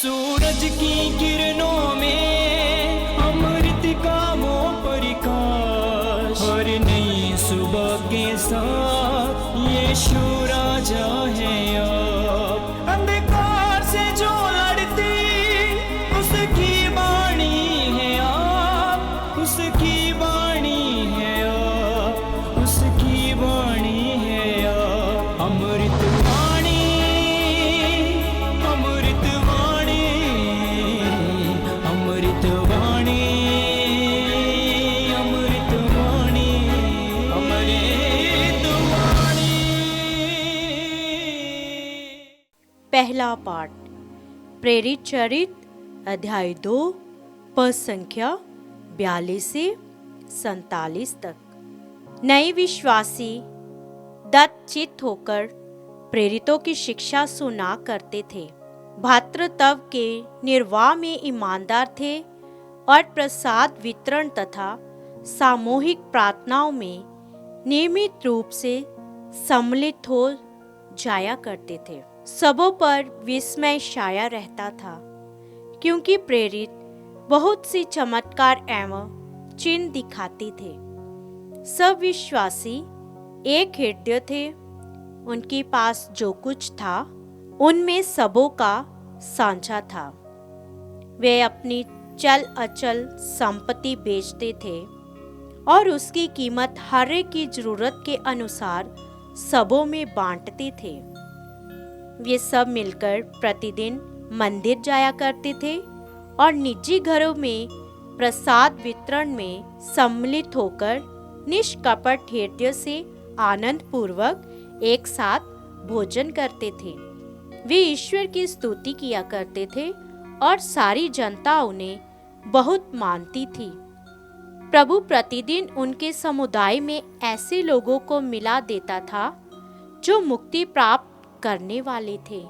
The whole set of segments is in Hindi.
सूरज की किरणों में अमृत का वो प्रकाश, हर नई सुबह के साथ यीशु राजा है अब। अंधकार से जो लड़ती उसकी वाणी है आप, उसकी वाणी है आप, उसकी वाणी है आप। अमृत वाणी, अमृत वाणी, अमृत वाणी, अमृत वाणी, अमृत वाणी। पहला पाठ प्रेरित चरित्र अध्याय 2 पद संख्या 42 से 47 तक। नए विश्वासी दत्तचित्त होकर प्रेरितों की शिक्षा सुना करते थे, भातृत्व के निर्वाह में ईमानदार थे और प्रसाद वितरण तथा सामूहिक प्रार्थनाओं में नियमित रूप से सम्मिलित हो जाया करते थे। सबों पर विस्मय छाया रहता था, क्योंकि प्रेरित बहुत सी चमत्कार एवं चिन्ह दिखाते थे। सब विश्वासी एक हृदय थे, उनके पास जो कुछ था उनमें सबों का साझा था। वे अपनी चल अचल संपत्ति बेचते थे और उसकी कीमत हर एक की जरूरत के अनुसार सबों में बांटते थे। वे सब मिलकर प्रतिदिन मंदिर जाया करते थे और निजी घरों में प्रसाद वितरण में सम्मिलित होकर निष्कपट हृदय से आनंद पूर्वक एक साथ भोजन करते थे। वे ईश्वर की स्तुति किया करते थे और सारी जनता उन्हें बहुत मानती थी। प्रभु प्रतिदिन उनके समुदाय में ऐसे लोगों को मिला देता था जो मुक्ति प्राप्त करने वाले थे।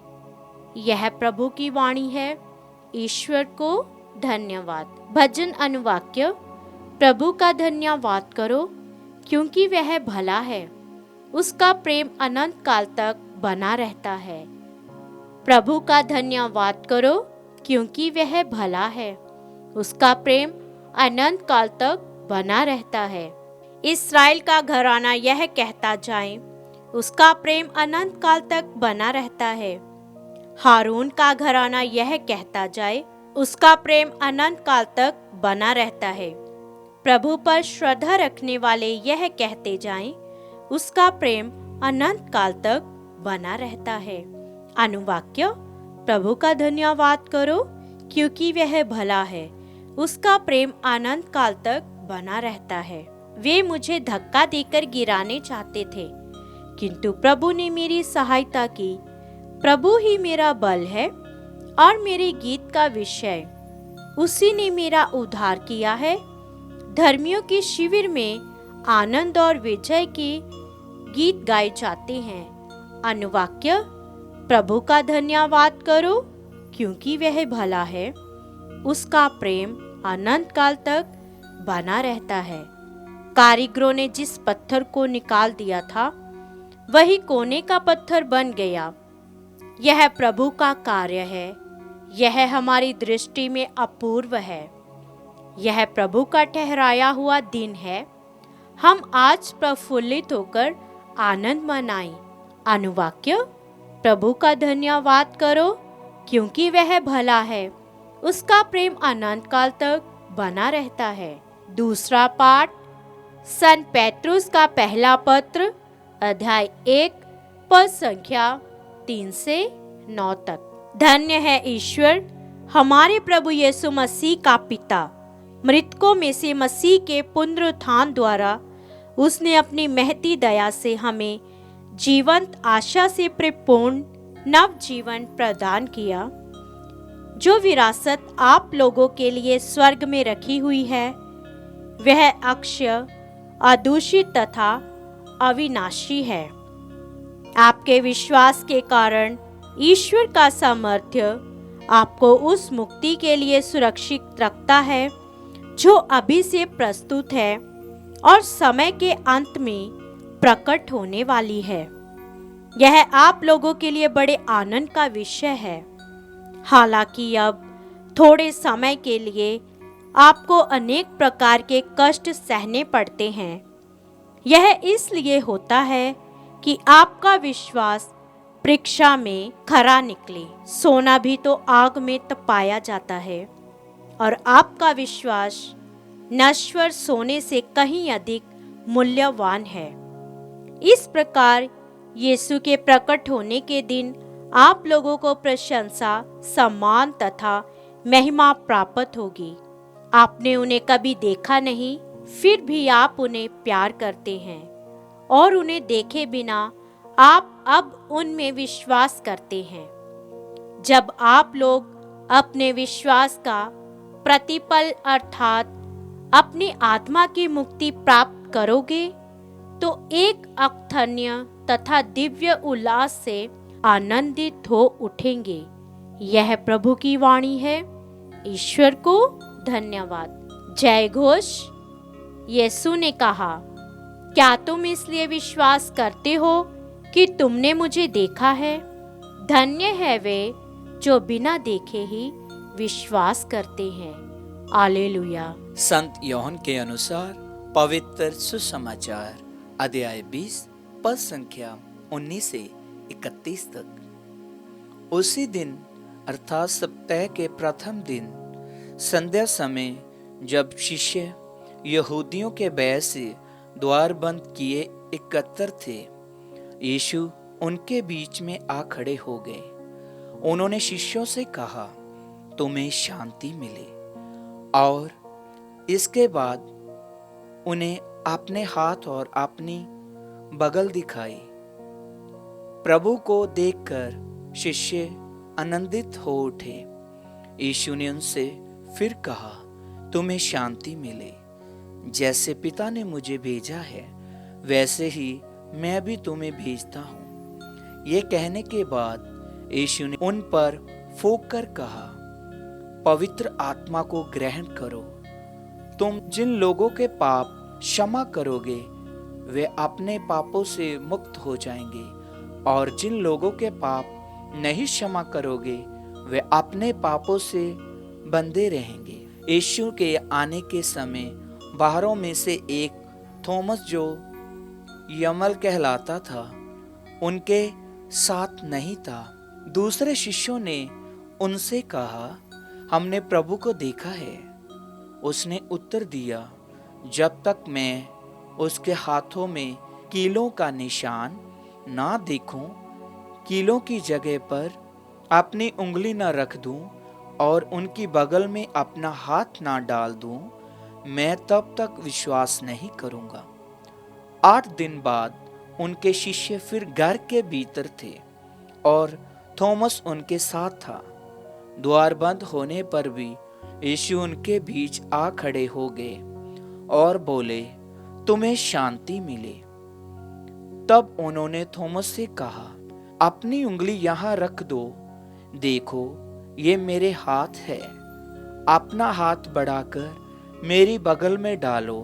यह प्रभु की वाणी है। ईश्वर को धन्यवाद। भजन अनुवाक्य। प्रभु का धन्यवाद करो क्योंकि वह भला है, उसका प्रेम अनंत काल तक बना रहता है। प्रभु का धन्यवाद करो क्योंकि वह भला है, उसका प्रेम अनंत काल तक बना रहता है। इस्राएल का घराना यह कहता जाए, उसका प्रेम अनंत काल तक बना रहता है। हारून का घराना यह कहता जाए, उसका प्रेम अनंत काल तक बना रहता है। प्रभु पर श्रद्धा रखने वाले यह कहते जाएं, उसका प्रेम अनंत काल तक बना रहता है। अनुवाक्य। प्रभु का धन्यवाद करो क्योंकि वह भला है, उसका प्रेम अनंत काल तक बना रहता है। वे मुझे धक्का देकर गिराने चाहते थे, किंतु प्रभु ने मेरी सहायता की। प्रभु ही मेरा बल है और मेरे गीत का विषय। उसी ने मेरा उद्धार किया है। धर्मियों के शिविर में आनंद और विजय के गीत गाए जाते हैं। अनुवाक्य। प्रभु का धन्यवाद करो क्योंकि वह भला है, उसका प्रेम अनंत काल तक बना रहता है। कारीगरों ने जिस पत्थर को निकाल दिया था वही कोने का पत्थर बन गया। यह प्रभु का कार्य है, यह हमारी दृष्टि में अपूर्व है। यह प्रभु का ठहराया हुआ दिन है। हम आज प्रफुल्लित होकर आनंद मनाएं। अनुवाक्य। प्रभु का धन्यवाद करो क्योंकि वह भला है, उसका प्रेम अनंत काल तक बना रहता है। दूसरा पाठ संत पेट्रुस का पहला पत्र अध्याय 1 पद संख्या 3 से 9 तक। धन्य है ईश्वर हमारे प्रभु यीशु मसीह का पिता। मृतकों में से मसीह के पुनरुत्थान द्वारा उसने अपनी महती दया से हमें जीवंत आशा से परिपूर्ण नव जीवन प्रदान किया, जो विरासत आप लोगों के लिए स्वर्ग में रखी हुई है। वह अक्षय, अदूषित तथा अविनाशी है। आपके विश्वास के कारण ईश्वर का सामर्थ्य आपको उस मुक्ति के लिए सुरक्षित रखता है जो अभी से प्रस्तुत है और समय के अंत में प्रकट होने वाली है। यह आप लोगों के लिए बड़े आनंद का विषय है। हालांकि अब थोड़े समय के लिए आपको अनेक प्रकार के कष्ट सहने पड़ते हैं। यह इसलिए होता है कि आपका विश्वास परीक्षा में खरा निकले। सोना भी तो आग में तपाया जाता है और आपका विश्वास नश्वर सोने से कहीं अधिक मूल्यवान है। इस प्रकार यीशु के प्रकट होने के दिन आप लोगों को प्रशंसा, सम्मान तथा महिमा प्राप्त होगी। आपने उन्हें कभी देखा नहीं, फिर भी आप उन्हें प्यार करते हैं और उन्हें देखे बिना आप अब उनमें विश्वास करते हैं। जब आप लोग अपने विश्वास का प्रतिफल अर्थात अपनी आत्मा की मुक्ति प्राप्त करोगे तो एक अकथनीय तथा दिव्य उल्लास से आनंदित हो उठेंगे। यह प्रभु की वाणी है। ईश्वर को धन्यवाद। जय घोष। यीशु ने कहा, क्या तुम इसलिए विश्वास करते हो कि तुमने मुझे देखा है? धन्य है वे जो बिना देखे ही विश्वास करते हैं। हालेलुया। संत योहन के अनुसार पवित्र सुसमाचार अध्याय 20 पद संख्या 19 से 31 तक। उसी दिन अर्थात सप्ताह के प्रथम दिन संध्या समय जब शिष्य यहूदियों के भय से द्वार बंद किए एकत्र थे, यीशु उनके बीच में आ खड़े हो गए। उन्होंने शिष्यों से कहा, तुम्हें शांति मिले। और इसके बाद उन्हें अपने हाथ और अपनी बगल दिखाई। प्रभु को देखकर शिष्य आनंदित हो उठे। यीशु ने उनसे फिर कहा, तुम्हें शांति मिले। जैसे पिता ने मुझे भेजा है वैसे ही मैं भी तुम्हें भेजता हूँ। ये कहने के बाद यीशु ने उन पर फूंक कर कहा, पवित्र आत्मा को ग्रहण करो। तुम जिन लोगों के पाप क्षमा करोगे वे अपने पापों से मुक्त हो जाएंगे, और जिन लोगों के पाप नहीं क्षमा करोगे वे अपने पापों से बंधे रहेंगे। यीशु के आने के समय बाहरों में से एक थॉमस, जो यमल कहलाता था, उनके साथ नहीं था। दूसरे शिष्यों ने उनसे कहा, हमने प्रभु को देखा है। उसने उत्तर दिया, जब तक मैं उसके हाथों में कीलों का निशान ना देखूं, कीलों की जगह पर अपनी उंगली न रख दूं और उनकी बगल में अपना हाथ ना डाल दूं, मैं तब तक विश्वास नहीं करूंगा। 8 दिन बाद उनके शिष्य फिर घर के भीतर थे और थॉमस उनके साथ था। द्वार बंद होने पर भी यीशु उनके बीच आ खड़े हो गए और बोले, तुम्हें शांति मिले। तब उन्होंने थॉमस से कहा, अपनी उंगली यहाँ रख दो, देखो ये मेरे हाथ है। अपना हाथ बढ़ाकर मेरी बगल में डालो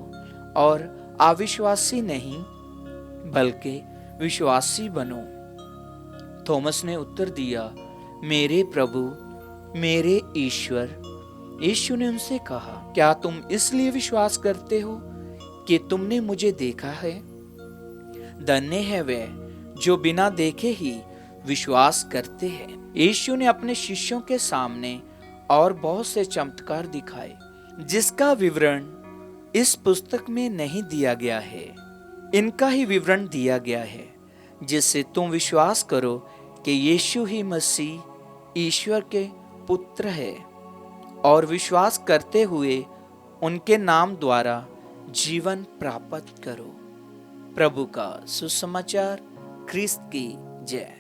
और अविश्वासी नहीं बल्कि विश्वासी बनो। थॉमस ने उत्तर दिया, मेरे प्रभु, मेरे ईश्वर। यीशु ने उनसे कहा, क्या तुम इसलिए विश्वास करते हो कि तुमने मुझे देखा है? धन्य है वे जो बिना देखे ही विश्वास करते हैं। यीशु ने अपने शिष्यों के सामने और बहुत से चमत्कार दिखाए जिसका विवरण इस पुस्तक में नहीं दिया गया है। इनका ही विवरण दिया गया है, जिससे तुम विश्वास करो कि यीशु ही मसीह ईश्वर के पुत्र है, और विश्वास करते हुए उनके नाम द्वारा जीवन प्राप्त करो। प्रभु का सुसमाचार। ख्रिस्त की जय।